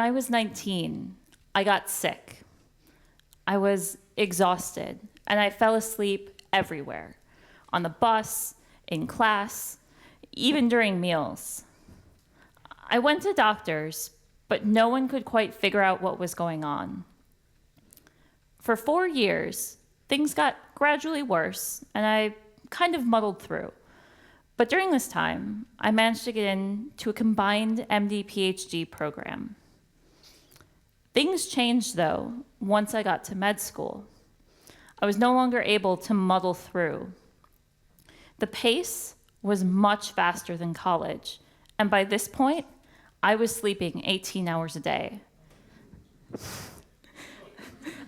I was 19, I got sick. I was exhausted, and I fell asleep everywhere, on the bus, in class, even during meals. I went to doctors, but no one could quite figure out what was going on. For 4 years, things got gradually worse, and I kind of muddled through. But during this time, I managed to get into a combined MD-PhD program. Things changed, though, once I got to med school. I was no longer able to muddle through. The pace was much faster than college, and by this point, I was sleeping 18 hours a day.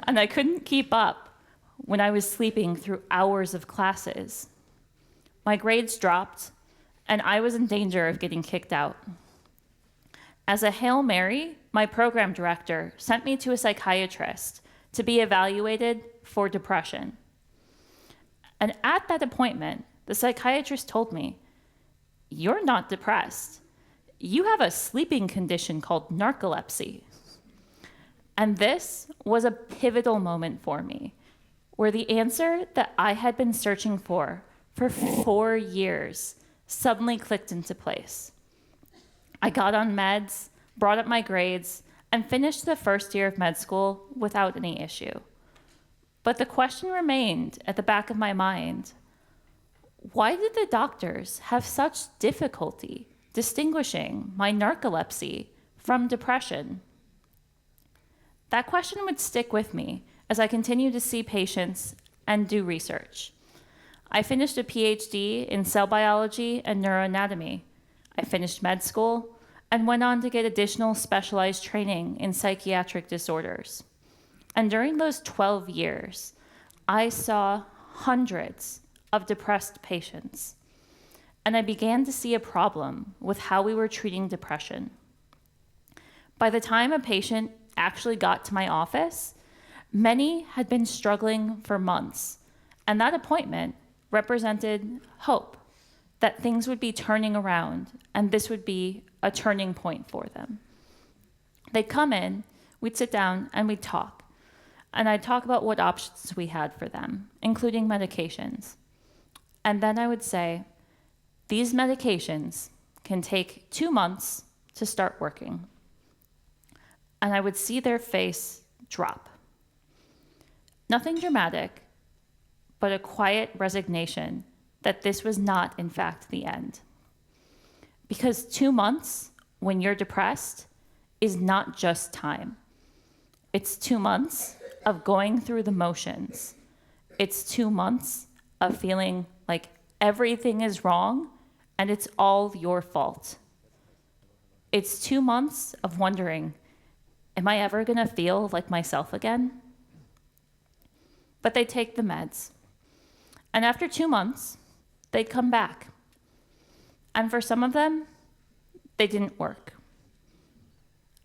And I couldn't keep up when I was sleeping through hours of classes. My grades dropped, and I was in danger of getting kicked out. As a Hail Mary, my program director sent me to a psychiatrist to be evaluated for depression. And at that appointment, the psychiatrist told me, "You're not depressed. You have a sleeping condition called narcolepsy." And this was a pivotal moment for me, where the answer that I had been searching for 4 years suddenly clicked into place. I got on meds, brought up my grades, and finished the first year of med school without any issue. But the question remained at the back of my mind: why did the doctors have such difficulty distinguishing my narcolepsy from depression? That question would stick with me as I continued to see patients and do research. I finished a PhD in cell biology and neuroanatomy. I finished med school and went on to get additional specialized training in psychiatric disorders. And during those 12 years, I saw hundreds of depressed patients. And I began to see a problem with how we were treating depression. By the time a patient actually got to my office, many had been struggling for months, and that appointment represented hope that things would be turning around and this would be a turning point for them. They'd come in, we'd sit down, and we'd talk. And I'd talk about what options we had for them, including medications. And then I would say, these medications can take 2 months to start working. And I would see their face drop. Nothing dramatic, but a quiet resignation that this was not, in fact, the end. Because 2 months, when you're depressed, is not just time. It's 2 months of going through the motions. It's 2 months of feeling like everything is wrong and it's all your fault. It's 2 months of wondering, am I ever gonna feel like myself again? But they take the meds. And after 2 months, they'd come back. And for some of them, they didn't work.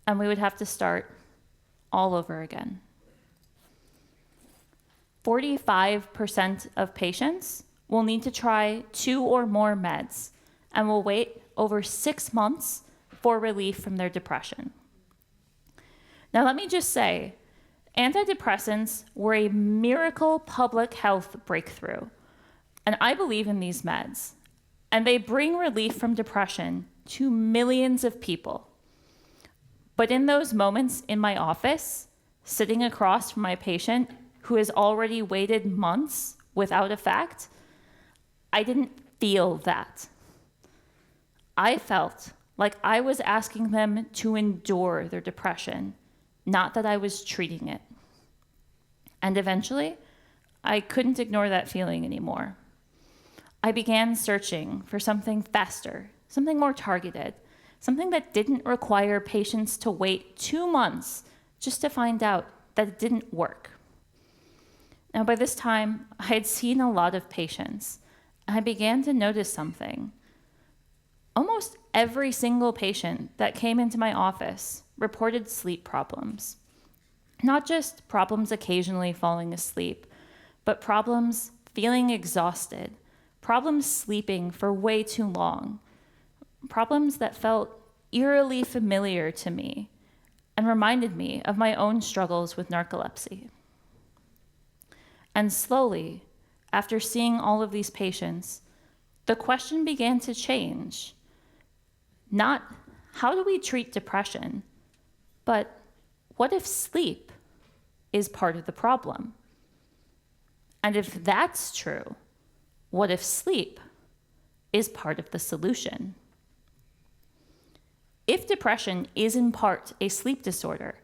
And we would have to start all over again. 45% of patients will need to try 2 or more meds and will wait over 6 months for relief from their depression. Now, let me just say, antidepressants were a miracle public health breakthrough, and I believe in these meds, and they bring relief from depression to millions of people. But in those moments in my office, sitting across from my patient who has already waited months without effect, I didn't feel that. I felt like I was asking them to endure their depression, not that I was treating it. And eventually, I couldn't ignore that feeling anymore. I began searching for something faster, something more targeted, something that didn't require patients to wait 2 months just to find out that it didn't work. Now, by this time, I had seen a lot of patients, and I began to notice something. Almost every single patient that came into my office reported sleep problems. Not just problems occasionally falling asleep, but problems feeling exhausted, problems sleeping for way too long, problems that felt eerily familiar to me, and reminded me of my own struggles with narcolepsy. And slowly, after seeing all of these patients, the question began to change. Not how do we treat depression, but what if sleep is part of the problem? And if that's true, what if sleep is part of the solution? If depression is in part a sleep disorder,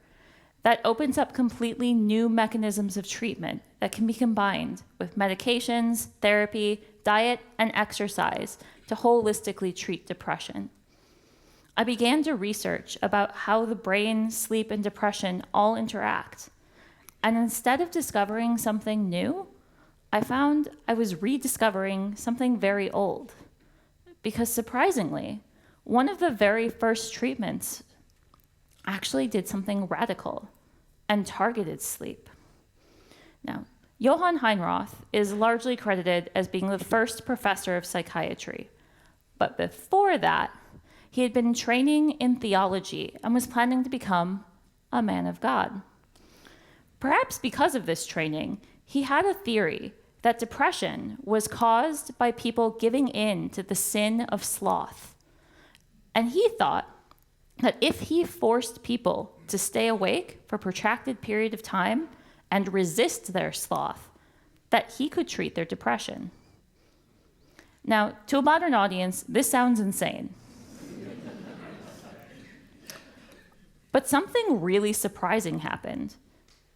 that opens up completely new mechanisms of treatment that can be combined with medications, therapy, diet, and exercise to holistically treat depression. I began to research about how the brain, sleep, and depression all interact. And instead of discovering something new, I found I was rediscovering something very old. Because surprisingly, one of the very first treatments actually did something radical and targeted sleep. Now, Johann Heinroth is largely credited as being the first professor of psychiatry. But before that, he had been training in theology and was planning to become a man of God. Perhaps because of this training, he had a theory that depression was caused by people giving in to the sin of sloth. And he thought that if he forced people to stay awake for a protracted period of time and resist their sloth, that he could treat their depression. Now, to a modern audience, this sounds insane. But something really surprising happened,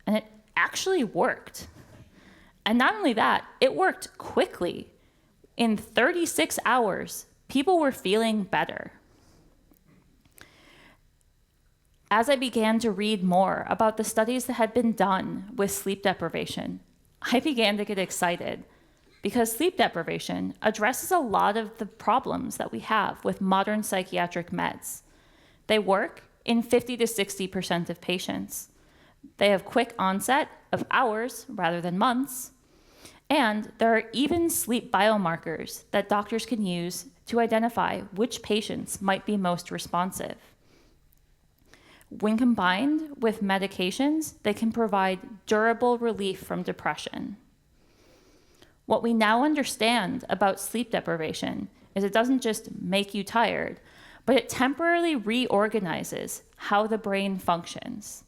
and it actually worked. And not only that, it worked quickly. In 36 hours, people were feeling better. As I began to read more about the studies that had been done with sleep deprivation, I began to get excited because sleep deprivation addresses a lot of the problems that we have with modern psychiatric meds. They work in 50 to 60% of patients. They have quick onset of hours rather than months. And there are even sleep biomarkers that doctors can use to identify which patients might be most responsive. When combined with medications, they can provide durable relief from depression. What we now understand about sleep deprivation is it doesn't just make you tired, but it temporarily reorganizes how the brain functions.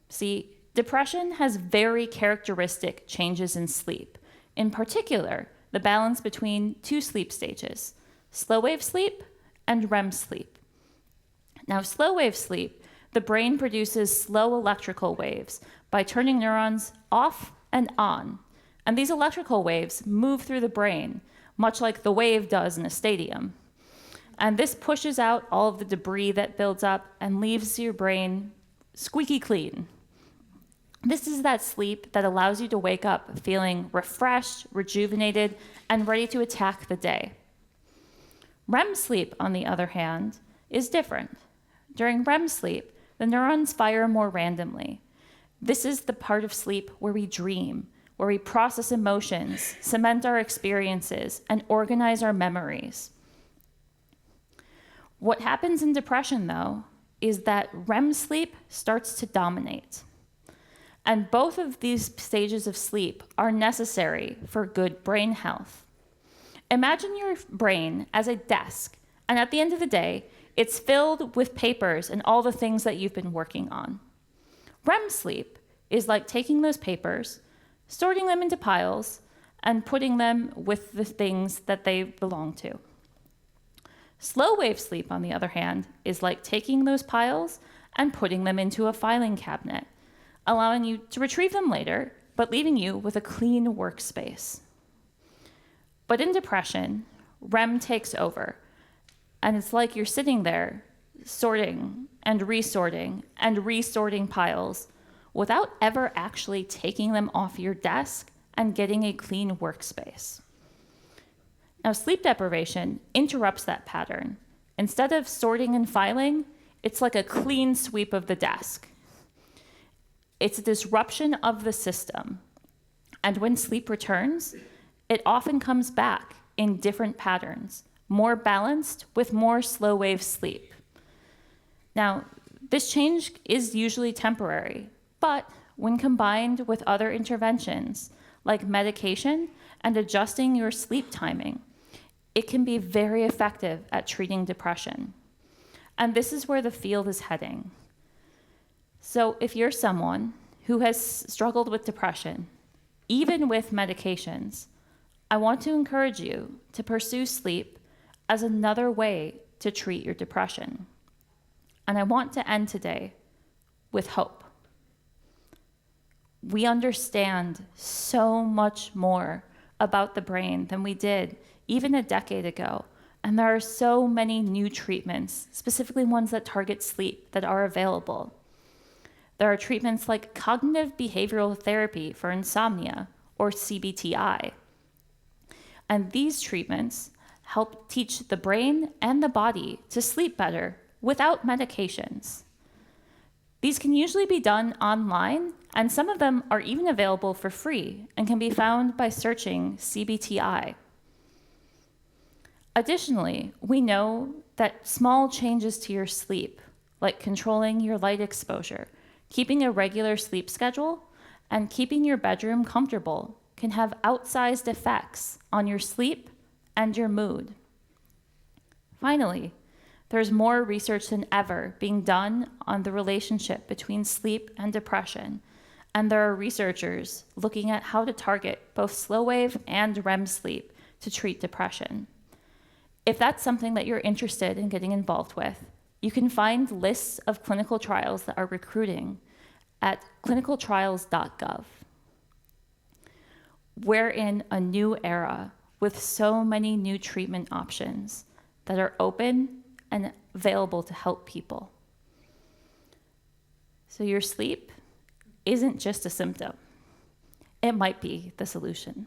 See, depression has very characteristic changes in sleep. In particular, the balance between two sleep stages, slow wave sleep and REM sleep. Now, slow wave sleep, the brain produces slow electrical waves by turning neurons off and on. And these electrical waves move through the brain, much like the wave does in a stadium. And this pushes out all of the debris that builds up and leaves your brain squeaky clean. This is that sleep that allows you to wake up feeling refreshed, rejuvenated, and ready to attack the day. REM sleep, on the other hand, is different. During REM sleep, the neurons fire more randomly. This is the part of sleep where we dream, where we process emotions, cement our experiences, and organize our memories. What happens in depression, though, is that REM sleep starts to dominate. And both of these stages of sleep are necessary for good brain health. Imagine your brain as a desk, and at the end of the day, it's filled with papers and all the things that you've been working on. REM sleep is like taking those papers, sorting them into piles, and putting them with the things that they belong to. Slow wave sleep, on the other hand, is like taking those piles and putting them into a filing cabinet, allowing you to retrieve them later, but leaving you with a clean workspace. But in depression, REM takes over, and it's like you're sitting there sorting and resorting piles without ever actually taking them off your desk and getting a clean workspace. Now, sleep deprivation interrupts that pattern. Instead of sorting and filing, it's like a clean sweep of the desk. It's a disruption of the system. And when sleep returns, it often comes back in different patterns, more balanced with more slow wave sleep. Now, This change is usually temporary, but when combined with other interventions like medication and adjusting your sleep timing, it can be very effective at treating depression. And this is where the field is heading. So if you're someone who has struggled with depression, even with medications, I want to encourage you to pursue sleep as another way to treat your depression. And I want to end today with hope. We understand so much more about the brain than we did even a decade ago. And there are so many new treatments, specifically ones that target sleep, that are available. There are treatments like cognitive behavioral therapy for insomnia, or CBTI. And these treatments help teach the brain and the body to sleep better without medications. These can usually be done online, and some of them are even available for free and can be found by searching CBTI. Additionally, we know that small changes to your sleep, like controlling your light exposure, keeping a regular sleep schedule, and keeping your bedroom comfortable, can have outsized effects on your sleep and your mood. Finally, there's more research than ever being done on the relationship between sleep and depression, and there are researchers looking at how to target both slow-wave and REM sleep to treat depression. If that's something that you're interested in getting involved with, you can find lists of clinical trials that are recruiting at clinicaltrials.gov. We're in a new era with so many new treatment options that are open and available to help people. So your sleep isn't just a symptom. It might be the solution.